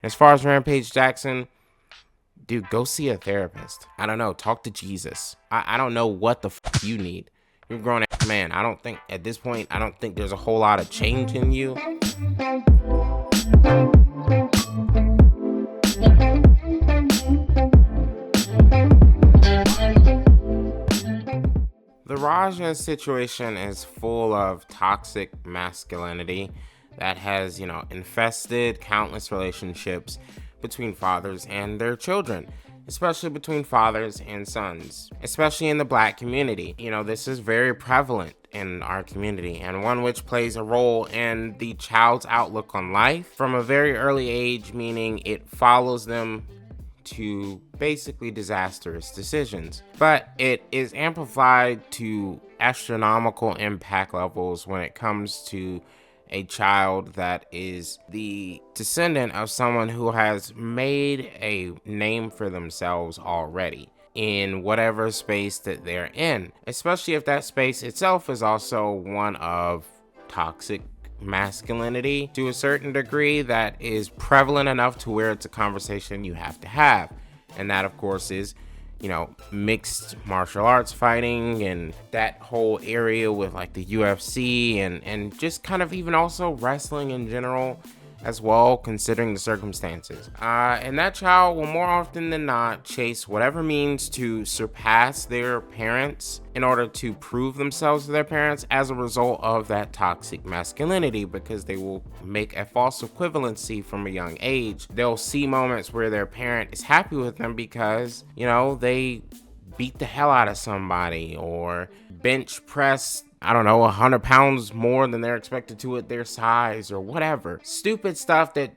As far as Rampage Jackson, dude, go see a therapist. I don't know, talk to Jesus. I don't know what the you need. You're a grown ass man. I don't think, at this point, I don't think there's a whole lot of change in you. The Raja situation is full of toxic masculinity that has, infested countless relationships between fathers and their children, especially between fathers and sons, especially in the Black community. This is very prevalent in our community, and one which plays a role in the child's outlook on life from a very early age, meaning it follows them to basically disastrous decisions. But it is amplified to astronomical impact levels when it comes to a child that is the descendant of someone who has made a name for themselves already in whatever space that they're in, especially if that space itself is also one of toxic masculinity to a certain degree that is prevalent enough to where it's a conversation you have to have. And that, of course, is, mixed martial arts fighting and that whole area with like the UFC and just kind of even also wrestling in general as well, considering the circumstances. And that child will more often than not chase whatever means to surpass their parents in order to prove themselves to their parents as a result of that toxic masculinity, because they will make a false equivalency from a young age. They'll see moments where their parent is happy with them because, they beat the hell out of somebody or bench press 100 pounds more than they're expected to at their size or whatever. Stupid stuff that,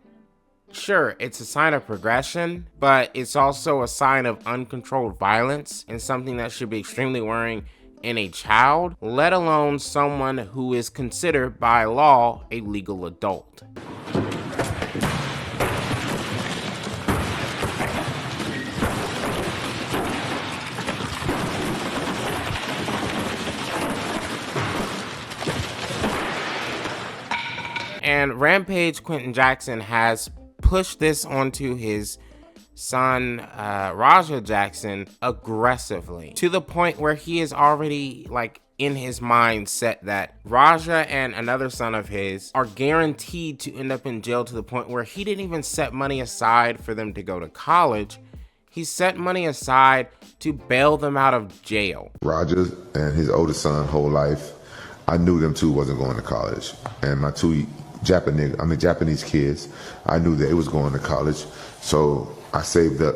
sure, it's a sign of progression, but it's also a sign of uncontrolled violence and something that should be extremely worrying in a child, let alone someone who is considered by law a legal adult. And Rampage Quentin Jackson has pushed this onto his son, Raja Jackson, aggressively, to the point where he is already in his mind set that Raja and another son of his are guaranteed to end up in jail, to the point where he didn't even set money aside for them to go to college. He set money aside to bail them out of jail. Raja and his oldest son, whole life, I knew them two wasn't going to college. And my two Japanese kids, I knew that it was going to college. So I saved up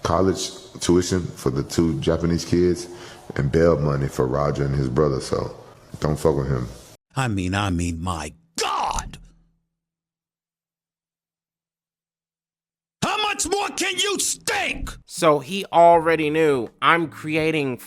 college tuition for the two Japanese kids and bail money for Roger and his brother. So don't fuck with him. I mean, my God! How much more can you stink? So he already knew, I'm creating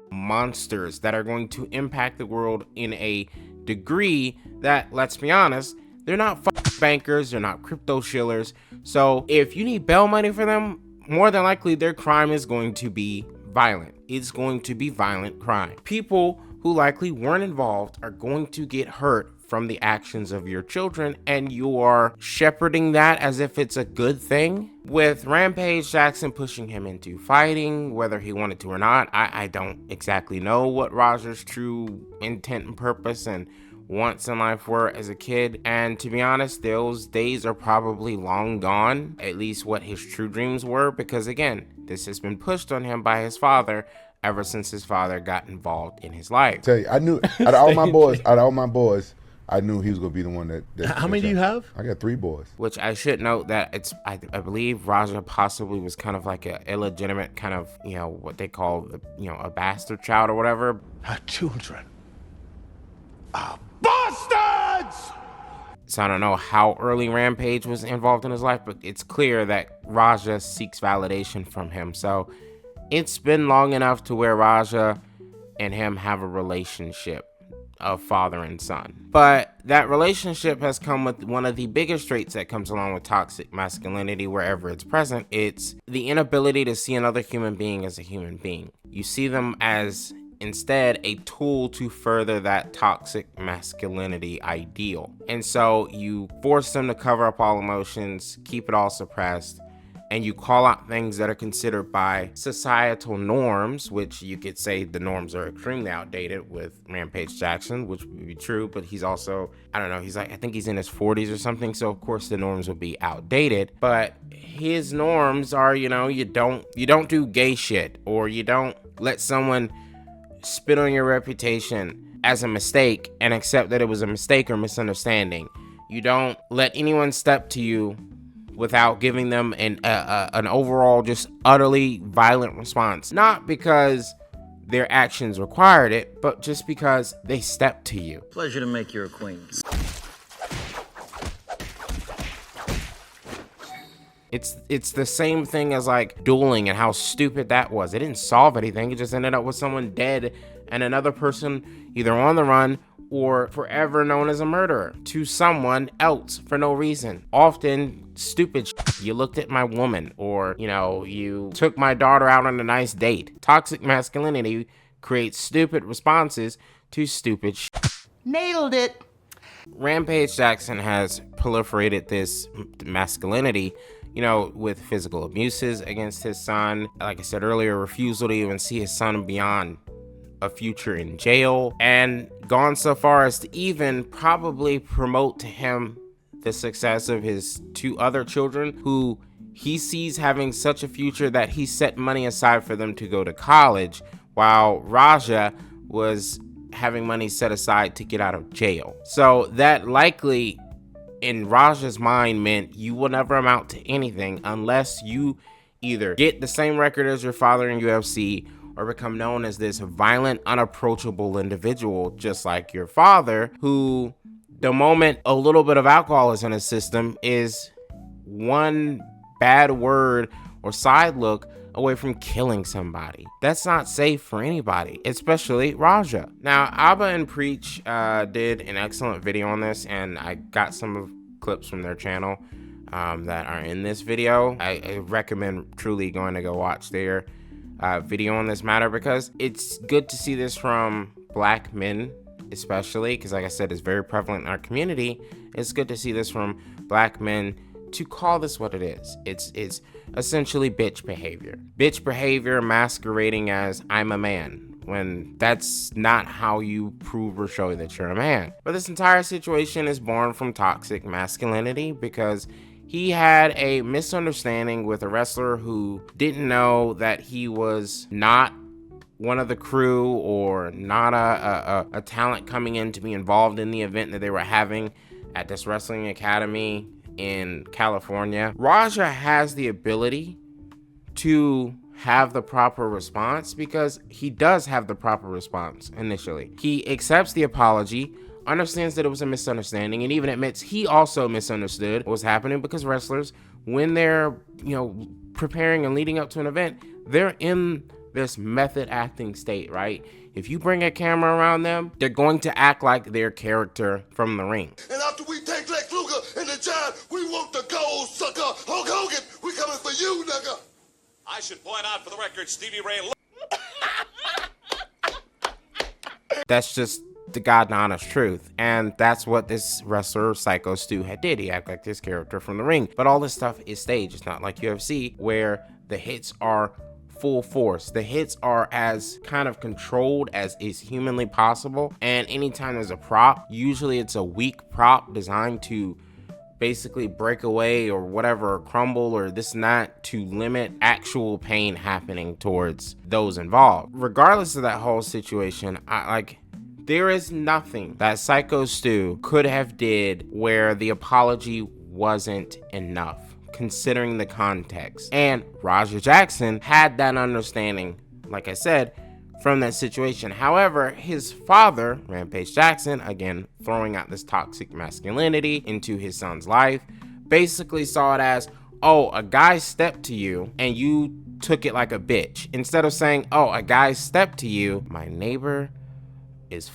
monsters that are going to impact the world in a degree that, let's be honest, they're not bankers, they're not crypto shillers. So if you need bail money for them, more than likely their crime is going to be violent. It's going to be violent crime. People who likely weren't involved are going to get hurt from the actions of your children, and you are shepherding that as if it's a good thing. With Rampage Jackson pushing him into fighting, whether he wanted to or not, I don't exactly know what Roger's true intent and purpose and wants in life were as a kid. And to be honest, those days are probably long gone, at least what his true dreams were, because again, this has been pushed on him by his father ever since his father got involved in his life. Tell you, I knew out of all my boys, I knew he was gonna be the one that How many do you have? I got 3 boys. Which I should note that I believe Raja possibly was kind of like an illegitimate kind of, what they call, a bastard child or whatever. Our children are bastards! So I don't know how early Rampage was involved in his life, but it's clear that Raja seeks validation from him. So it's been long enough to where Raja and him have a relationship of father and son. But that relationship has come with one of the biggest traits that comes along with toxic masculinity wherever it's present. It's the inability to see another human being as a human being. You see them as instead a tool to further that toxic masculinity ideal. And so you force them to cover up all emotions, keep it all suppressed, and you call out things that are considered by societal norms, which you could say the norms are extremely outdated with Rampage Jackson, which would be true, but he's also, I don't know, he's like, I think he's in his 40s or something, so of course the norms would be outdated, but his norms are, you know, you don't do gay shit, or you don't let someone spit on your reputation as a mistake and accept that it was a mistake or misunderstanding. You don't let anyone step to you without giving them an overall just utterly violent response. Not because their actions required it, but just because they stepped to you. Pleasure to make your acquaintance. It's the same thing as like dueling and how stupid that was. It didn't solve anything. It just ended up with someone dead and another person either on the run or forever known as a murderer to someone else for no reason. Often stupid shit. You looked at my woman, or, you know, you took my daughter out on a nice date. Toxic masculinity creates stupid responses to stupid shit. Nailed it. Rampage Jackson has proliferated this masculinity, you know, with physical abuses against his son. Like I said earlier, refusal to even see his son beyond a future in jail, and gone so far as to even probably promote to him the success of his two other children, who he sees having such a future that he set money aside for them to go to college, while Raja was having money set aside to get out of jail. So that likely in Raja's mind meant you will never amount to anything unless you either get the same record as your father in UFC or become known as this violent, unapproachable individual, just like your father, who the moment a little bit of alcohol is in his system is one bad word or side look away from killing somebody. That's not safe for anybody, especially Raja. Now, Abba and Preach did an excellent video on this, and I got some of clips from their channel that are in this video. I recommend truly going to go watch their video on this matter, because it's good to see this from black men, especially because, like I said, it's very prevalent in our community. It's good to see this from black men to call this what it is. It's essentially bitch behavior masquerading as I'm a man, when that's not how you prove or show that you're a man. But this entire situation is born from toxic masculinity, because he had a misunderstanding with a wrestler who didn't know that he was not one of the crew, or not a talent coming in to be involved in the event that they were having at this wrestling academy in California. Raja has the ability to have the proper response, because he does have the proper response initially. He accepts the apology, understands that it was a misunderstanding, and even admits he also misunderstood what was happening, because wrestlers, when they're, you know, preparing and leading up to an event, they're in this method acting state, right? If you bring a camera around them, they're going to act like their character from the ring. And after we take Lex Luger and the Giant, we want the gold sucker. Hulk Hogan, we coming for you, nigga. I should point out for the record, Stevie Ray. That's just the God honest truth, and that's what this wrestler Psycho Stu had did. He acted like this character from the ring, but all this stuff is staged. It's not like UFC, where the hits are full force. The hits are as kind of controlled as is humanly possible, and anytime there's a prop, usually it's a weak prop designed to basically break away or whatever, or crumble or this and that, to limit actual pain happening towards those involved. Regardless of that whole situation, there is nothing that Psycho Stu could have did where the apology wasn't enough, considering the context. And Raja Jackson had that understanding, like I said, from that situation. However, his father, Rampage Jackson, again throwing out this toxic masculinity into his son's life, basically saw it as, oh, a guy stepped to you and you took it like a bitch. Instead of saying, oh, a guy stepped to you, my neighbor is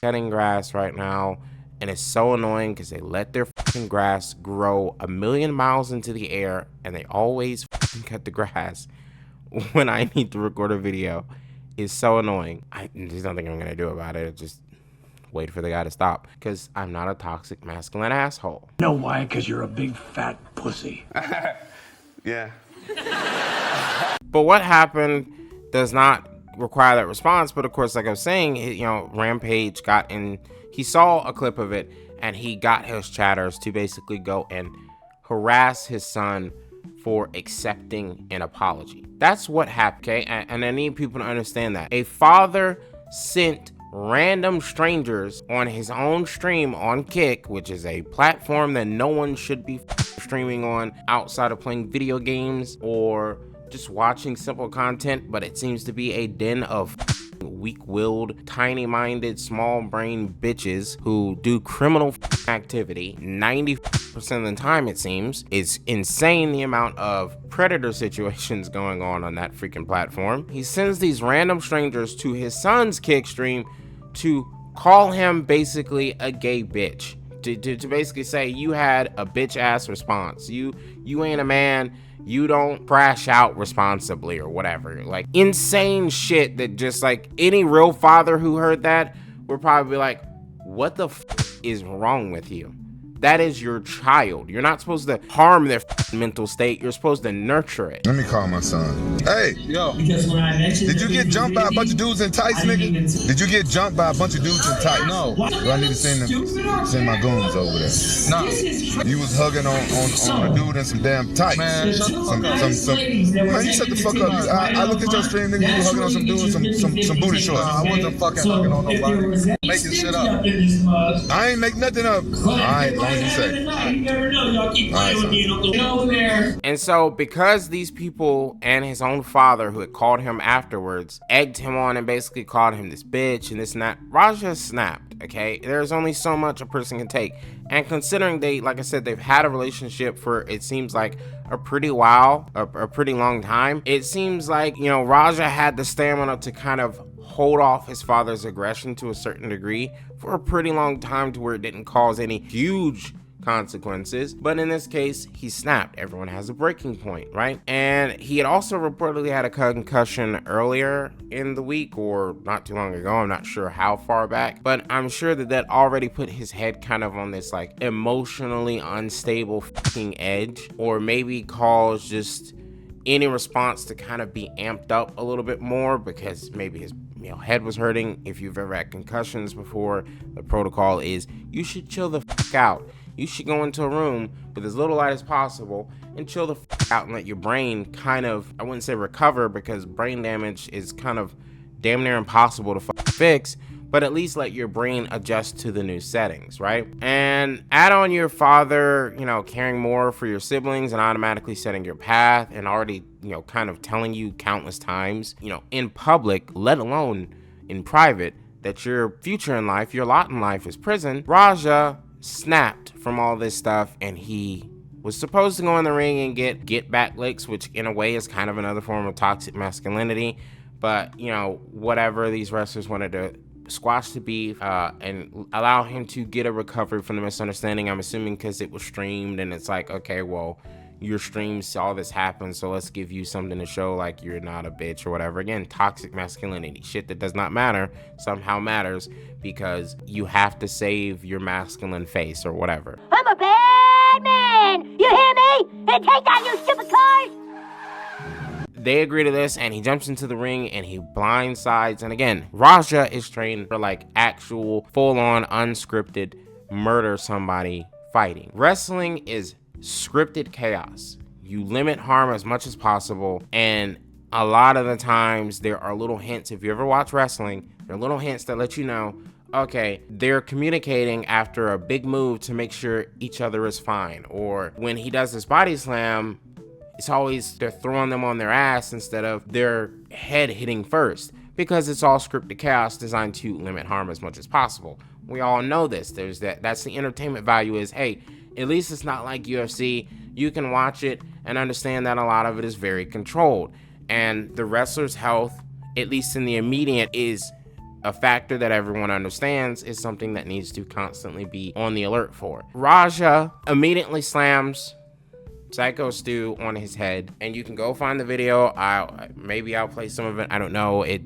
cutting grass right now, and it's so annoying because they let their grass grow a million miles into the air, and they always cut the grass when I need to record a video. is so annoying. There's nothing I'm gonna do about it. Just wait for the guy to stop, because I'm not a toxic masculine asshole. Know why? Because you're a big fat pussy. Yeah. But what happened does not require that response. But of course, like I was saying, Rampage got in, he saw a clip of it, and he got his chatters to basically go and harass his son for accepting an apology. That's what happened, okay? And I need people to understand that. A father sent random strangers on his own stream on Kick, which is a platform that no one should be streaming on outside of playing video games or just watching simple content, but it seems to be a den of weak-willed, tiny-minded, small-brained bitches who do criminal activity 90% of the time, it seems. It's insane the amount of predator situations going on that freaking platform. He sends these random strangers to his son's Kick stream to call him basically a gay bitch. To basically say you had a bitch-ass response. You ain't a man. You don't crash out responsibly or whatever. Like, insane shit that just, like, any real father who heard that would probably be like, what the is wrong with you? That is your child. You're not supposed to harm their mental state. You're supposed to nurture it. Let me call my son. Hey, Yo. did you get jumped by a bunch of dudes in tights, nigga? Did you get jumped by a bunch of dudes in tights? No. Do I need to send my goons over there? Nah. You was hugging on a dude in some damn tights. Man, shut the fuck up. Man, you shut the fuck up. I looked at your stream, nigga. You was hugging on some dude in some booty shorts. Nah, I wasn't fucking hugging on nobody. Making shit up. I ain't make nothing up. Alright, long as you say. And so, because these people and his own father, who had called him afterwards, egged him on and basically called him this bitch and this and that, Raja snapped, okay? There's only so much a person can take. And considering like I said, they've had a relationship for, it seems like, a pretty while, a pretty long time. It seems like, Raja had the stamina to kind of hold off his father's aggression to a certain degree for a pretty long time, to where it didn't cause any huge consequences. But in this case, he snapped. Everyone has a breaking point, right? And he had also reportedly had a concussion earlier in the week, or not too long ago. I'm not sure how far back, but I'm sure that already put his head kind of on this like emotionally unstable fucking edge, or maybe caused just any response to kind of be amped up a little bit more, because maybe his head was hurting. If you've ever had concussions before, the protocol is you should chill the fuck out. You should go into a room with as little light as possible and chill the fuck out and let your brain kind of, I wouldn't say recover, because brain damage is kind of damn near impossible to fix, but at least let your brain adjust to the new settings, right? And add on your father, caring more for your siblings and automatically setting your path, and already, kind of telling you countless times, in public, let alone in private, that your future in life, your lot in life is prison. Raja snapped from all this stuff, and he was supposed to go in the ring and get back licks, which in a way is kind of another form of toxic masculinity. But, whatever, these wrestlers wanted to squash the beef and allow him to get a recovery from the misunderstanding. I'm assuming because it was streamed, and it's like, okay, well, your stream saw this happen, so let's give you something to show like you're not a bitch or whatever. Again, toxic masculinity, shit that does not matter somehow matters, because you have to save your masculine face or whatever. I'm a bad man! You hear me? And take down your stupid cars! They agree to this, and he jumps into the ring and he blindsides. And again, Raja is trained for like actual full-on unscripted murder somebody fighting. Wrestling is scripted chaos. You limit harm as much as possible, and a lot of the times there are little hints. If you ever watch wrestling, there are little hints that let you know, okay, they're communicating after a big move to make sure each other is fine. Or when he does this body slam, it's always they're throwing them on their ass instead of their head hitting first, because it's all scripted chaos designed to limit harm as much as possible. We all know this. That's the entertainment value is, hey, at least it's not like UFC. You can watch it and understand that a lot of it is very controlled. And the wrestler's health, at least in the immediate, is a factor that everyone understands is something that needs to constantly be on the alert for. Raja immediately slams Psycho Stu on his head, and you can go find the video. I'll play some of it. I don't know. It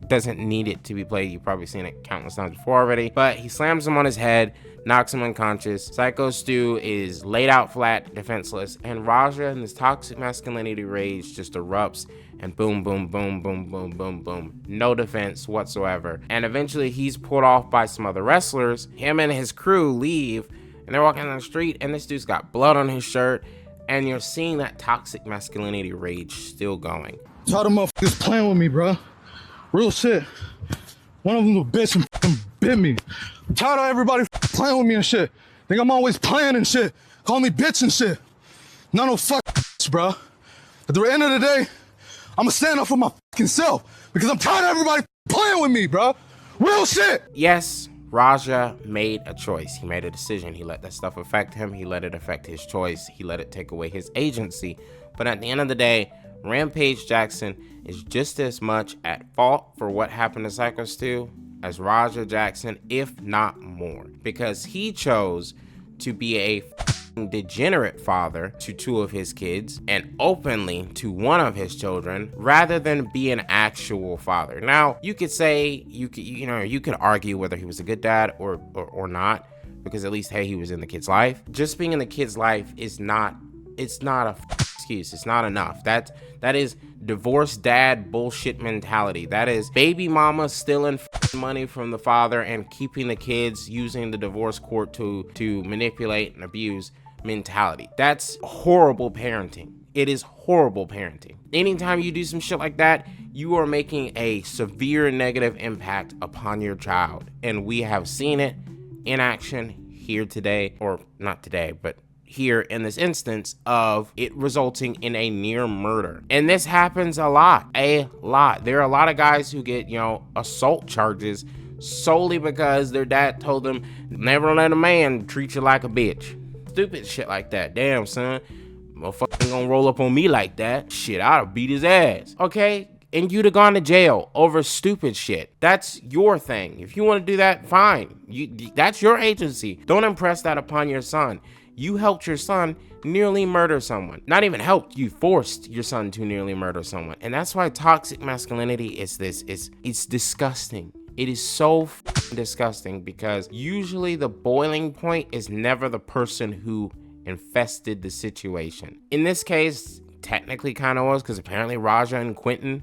doesn't need it to be played. You've probably seen it countless times before already. But he slams him on his head, knocks him unconscious. Psycho Stu is laid out flat, defenseless, and Raja in this toxic masculinity rage just erupts, and boom, boom, boom, boom, boom, boom, boom. No defense whatsoever. And eventually he's pulled off by some other wrestlers. Him and his crew leave, and they're walking down the street, and this dude's got blood on his shirt, and you're seeing that toxic masculinity rage still going. Tired of motherfuckers playing with me, bro. Real shit. One of them a bitch and fucking bit me. I'm tired of everybody playing with me and shit. Think I'm always playing and shit. Call me bitch and shit. No fuck, bro. At the end of the day, I'ma stand up for my fucking self because I'm tired of everybody playing with me, bro. Real shit. Yes, Raja made a choice. He made a decision. He let that stuff affect him. He let it affect his choice. He let it take away his agency. But at the end of the day, Rampage Jackson is just as much at fault for what happened to Psycho Stu as Raja Jackson, if not more, because he chose to be a degenerate father to two of his kids and openly to one of his children rather than be an actual father. Now, you could say, you could argue whether he was a good dad or not, because at least, hey, he was in the kid's life. Just being in the kid's life is not, it's not a excuse. It's not enough. That is divorced dad bullshit mentality. That is baby mama stealing money from the father and keeping the kids, using the divorce court to manipulate and abuse mentality. That's horrible parenting. It is horrible parenting. Anytime you do some shit like that, you are making a severe negative impact upon your child. And we have seen it in action here today, or not today, but here in this instance of it resulting in a near murder. And this happens a lot. There are a lot of guys who get, assault charges solely because their dad told them, never let a man treat you like a bitch. Stupid shit like that. Damn, son, motherfucker gonna roll up on me like that. Shit, I'd have beat his ass. Okay? And you'd have gone to jail over stupid shit. That's your thing. If you want to do that, fine. That's your agency. Don't impress that upon your son. You helped your son nearly murder someone. Not even helped, you forced your son to nearly murder someone. And that's why toxic masculinity is it's disgusting. It is so disgusting because usually the boiling point is never the person who infested the situation. In this case, technically kind of was, because apparently Raja and Quentin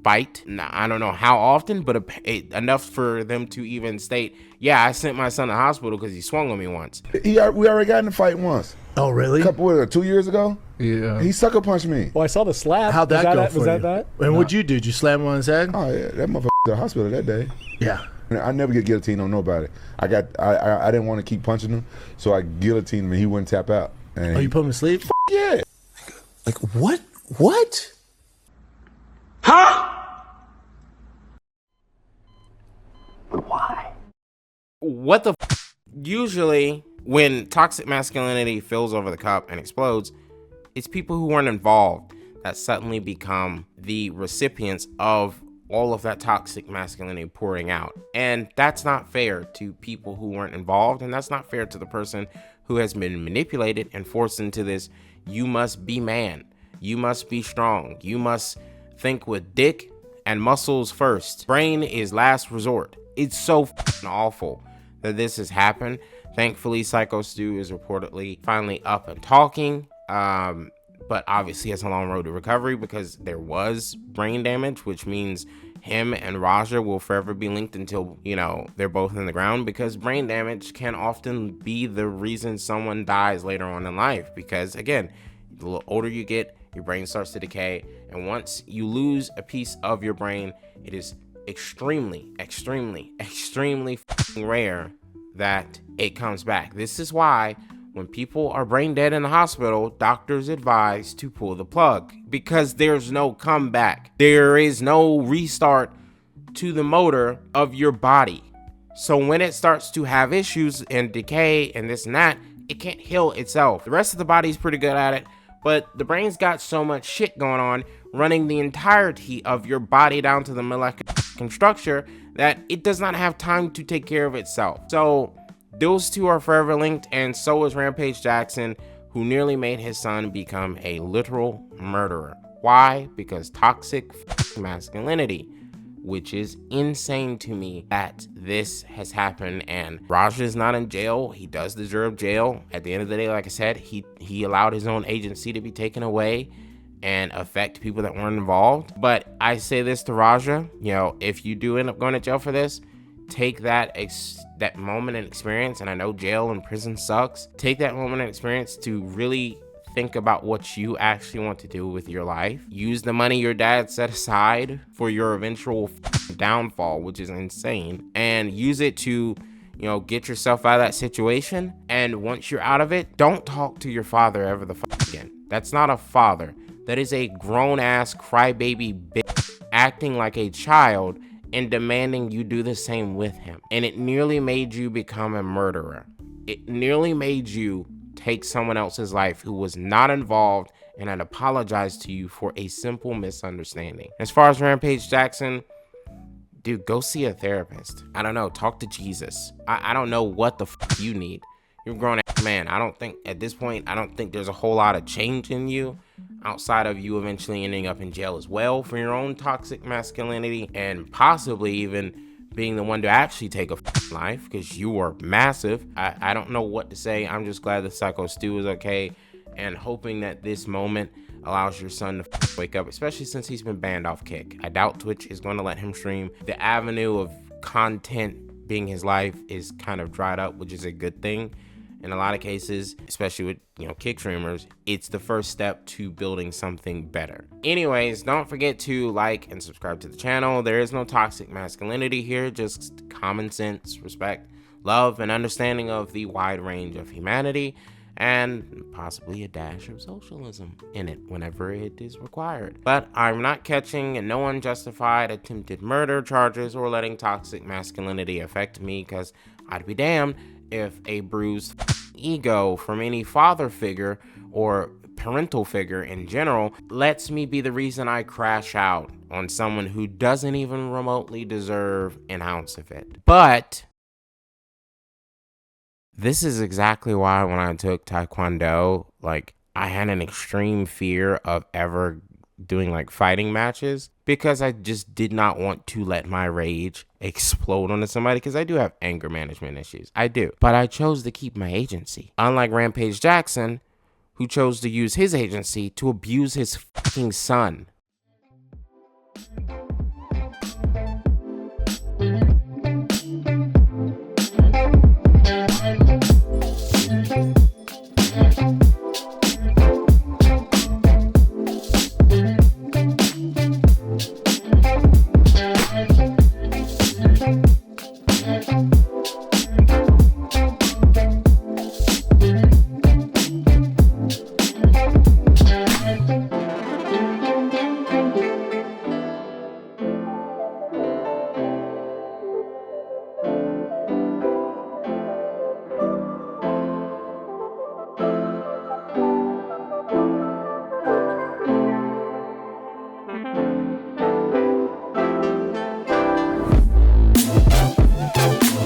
fight. Now, I don't know how often, but enough for them to even state, yeah, I sent my son to the hospital because he swung on me once. We already got in a fight once. Oh, really? 2 years ago? Yeah. He sucker punched me. Well, I saw the slap. How'd that go for Was you? that? And what'd you do? Did you slam him on his head? Oh, yeah. That motherfucker to the hospital that day. Yeah. I never get guillotined on nobody. I didn't want to keep punching him, so I guillotined him and he wouldn't tap out. And you put him to sleep? Yeah. Like, what? What? Huh? What the usually when toxic masculinity fills over the cup and explodes, it's people who weren't involved that suddenly become the recipients of all of that toxic masculinity pouring out. And that's not fair to people who weren't involved, and that's not fair to the person who has been manipulated and forced into this. You must be man. You must be strong. You must think with dick and muscles first. Brain is last resort. It's so awful that this has happened. Thankfully, Psycho Stu is reportedly finally up and talking, but obviously has a long road to recovery because there was brain damage, which means him and Raja will forever be linked until, they're both in the ground, because brain damage can often be the reason someone dies later on in life. Because again, the little older you get, your brain starts to decay, and once you lose a piece of your brain, it is extremely rare that it comes back. This is why when people are brain dead in the hospital, doctors advise to pull the plug, because there's no comeback. There is no restart to the motor of your body. So when it starts to have issues and decay and this and that, it can't heal itself. The rest of the body's pretty good at it, but the brain's got so much shit going on, running the entirety of your body down to the molecular structure, that it does not have time to take care of itself. So those two are forever linked, and so is Rampage Jackson who nearly made his son become a literal murderer. Why? Because toxic masculinity, which is insane to me that this has happened. And Raja is not in jail. He does deserve jail. At the end of the day, like I said, he allowed his own agency to be taken away and affect people that weren't involved. But I say this to Raja, you know, if you do end up going to jail for this, take that moment and experience, and I know jail and prison sucks, take that moment and experience to really think about what you actually want to do with your life. Use the money your dad set aside for your eventual downfall, which is insane, and use it to, you know, get yourself out of that situation. And once you're out of it, don't talk to your father ever the again. That's not a father. That is a grown-ass crybaby bitch acting like a child and demanding you do the same with him. And it nearly made you become a murderer. It nearly made you take someone else's life who was not involved and had apologized to you for a simple misunderstanding. As far as Rampage Jackson, dude, go see a therapist. I don't know, talk to Jesus. I don't know what the you need. You're a grown ass man. I don't think at this point, I don't think there's a whole lot of change in you outside of you eventually ending up in jail as well for your own toxic masculinity, and possibly even being the one to actually take a life, because you were massive. I don't know what to say. I'm just glad the Psycho Stew is okay, and hoping that this moment allows your son to wake up, especially since he's been banned off Kick. I doubt Twitch is going to let him stream. The avenue of content being his life is kind of dried up, which is a good thing. In a lot of cases, especially with, you know, Kick streamers, it's the first step to building something better. Anyways, don't forget to like and subscribe to the channel. There is no toxic masculinity here, just common sense, respect, love, and understanding of the wide range of humanity, and possibly a dash of socialism in it whenever it is required. But I'm not catching no unjustified attempted murder charges or letting toxic masculinity affect me, because I'd be damned if a bruised ego from any father figure or parental figure in general lets me be the reason I crash out on someone who doesn't even remotely deserve an ounce of it. But this is exactly why when I took Taekwondo, like, I had an extreme fear of ever doing like fighting matches, because I just did not want to let my rage explode onto somebody, because I do have anger management issues. I do. But I chose to keep my agency. Unlike Rampage Jackson, who chose to use his agency to abuse his fucking son